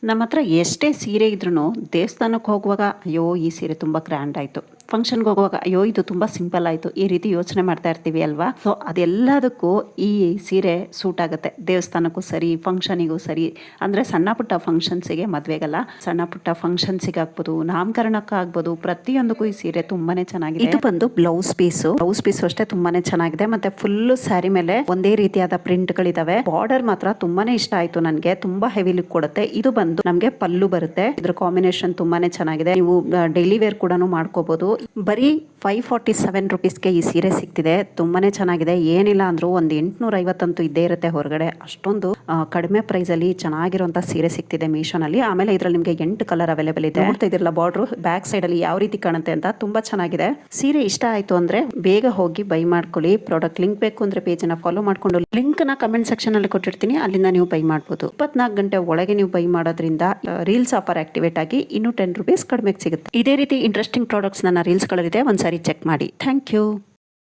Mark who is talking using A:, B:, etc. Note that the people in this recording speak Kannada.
A: ನಮ್ಮ ಹತ್ರ ಎಷ್ಟೇ ಸೀರೆ ಇದ್ರೂ ದೇವಸ್ಥಾನಕ್ಕೆ ಹೋಗುವಾಗ ಅಯ್ಯೋ ಈ ಸೀರೆ ತುಂಬ ಗ್ರ್ಯಾಂಡ್ ಆಯಿತು, ಫಂಕ್ಷನ್ಗೆ ಹೋಗುವಾಗ ಅಯ್ಯೋ ಇದು ತುಂಬ ಸಿಂಪಲ್ ಆಯಿತು, ಈ ರೀತಿ ಯೋಚನೆ ಮಾಡ್ತಾ ಇರ್ತೀವಿ ಅಲ್ವಾ. ಸೊ ಅದೆಲ್ಲದಕ್ಕೂ ಈ ಸೀರೆ ಸೂಟ್ ಆಗುತ್ತೆ. ದೇವಸ್ಥಾನಕ್ಕೂ ಸರಿ, ಫಂಕ್ಷನಿಗೂ ಸರಿ. ಅಂದರೆ ಸಣ್ಣ ಪುಟ್ಟ ಫಂಕ್ಷನ್ಸಿಗೆ, ಮದುವೆಗಲ್ಲ, ಸಣ್ಣ ಪುಟ್ಟ ಫಂಕ್ಷನ್ಸಿಗೆ ಆಗ್ಬೋದು, ನಾಮಕರಣಕ್ಕಾಗ್ಬೋದು, ಪ್ರತಿಯೊಂದಕ್ಕೂ ಈ ಸೀರೆ ತುಂಬಾನೇ ಚೆನ್ನಾಗಿದೆ. ಇದು ಬಂದು ಬ್ಲೌಸ್ ಪೀಸು ಅಷ್ಟೇ ತುಂಬಾನೇ ಚೆನ್ನಾಗಿದೆ. ಮತ್ತೆ ಫುಲ್ ಸ್ಯಾರಿ ಮೇಲೆ ಒಂದೇ ರೀತಿಯಾದ ಪ್ರಿಂಟ್ಗಳಿದಾವೆ. ಬಾರ್ಡರ್ ಮಾತ್ರ ತುಂಬಾನೇ ಇಷ್ಟ ಆಯ್ತು ನನಗೆ, ತುಂಬಾ ಹೆವಿ ಲುಕ್ ಕೊಡುತ್ತೆ. ಇದು ಬಂದು ನಮಗೆ ಪಲ್ಲು ಬರುತ್ತೆ. ಇದ್ರ ಕಾಂಬಿನೇಷನ್ ತುಂಬಾನೇ ಚೆನ್ನಾಗಿದೆ. ನೀವು ಡೈಲಿ ವೇರ್ ಕೂಡ ಮಾಡ್ಕೋಬಹುದು. ಬರೀ 547 ರುಪೀಸ್ಗೆ ಈ ಸೀರೆ ಸಿಗ್ತಿದೆ. ತುಂಬಾನೇ ಚೆನ್ನಾಗಿದೆ. ಏನಿಲ್ಲ ಅಂದ್ರೂ ಒಂದು 850 ಅಂತೂ ಇದ್ದೇ ಇರುತ್ತೆ ಹೊರಗಡೆ. ಅಷ್ಟೊಂದು ಕಡಿಮೆ ಪ್ರೈಸ್ ಅಲ್ಲಿ ಚೆನ್ನಾಗಿರುವಂತ ಸೀರೆ ಸಿಗ್ತಿದೆ ಮೀಶೋನಲ್ಲಿ. ಆಮೇಲೆ ಇದ್ರಲ್ಲಿ ನಿಮಗೆ 8 ಕಲರ್ ಅವೈಲೇಬಲ್ ಇದೆ. ನೋಡ್ತಾ ಇದಿರಲ್ಲ ಬಾರ್ಡರ್ ಬ್ಯಾಕ್ ಸೈಡ್ ಅಲ್ಲಿ ಯಾವ ರೀತಿ ಕಾಣುತ್ತೆ ಅಂತ, ತುಂಬಾ ಚೆನ್ನಾಗಿದೆ. ಸೀರೆ ಇಷ್ಟ ಆಯ್ತು ಅಂದ್ರೆ ಬೇಗ ಹೋಗಿ ಬೈ ಮಾಡ್ಕೊಳ್ಳಿ. ಪ್ರಾಡಕ್ಟ್ ಲಿಂಕ್ ಬೇಕು ಅಂದ್ರೆ ಪೇಜ್ ನ ಫಾಲೋ ಮಾಡ್ಕೊಂಡು ಲಿಂಕ್ ನ ಕಮೆಂಟ್ ಸೆಕ್ಷನ್ ಅಲ್ಲಿ ಕೊಟ್ಟಿರ್ತೀನಿ, ಅಲ್ಲಿಂದ ನೀವು ಬೈ ಮಾಡಬಹುದು. 24 ಗಂಟೆ ಒಳಗೆ ನೀವು ಬೈ ಮಾಡೋದ್ರಿಂದ ರೀಲ್ಸ್ ಆಫರ್ ಆಕ್ಟಿವೇಟ್ ಆಗಿ ಇನ್ನೂ 10 ರೂಪೀಸ್ ಕಡಿಮೆ ಸಿಗುತ್ತೆ. ಇದೇ ರೀತಿ ಇಂಟ್ರೆಸ್ಟಿಂಗ್ ಪ್ರಾಡಕ್ಟ್ಸ್ ನನ್ನ ರೀಲ್ಸ್ ಗಳಿದೆ, ಒಂದ್ಸಾರಿ ಚೆಕ್ ಮಾಡಿ. Thank you.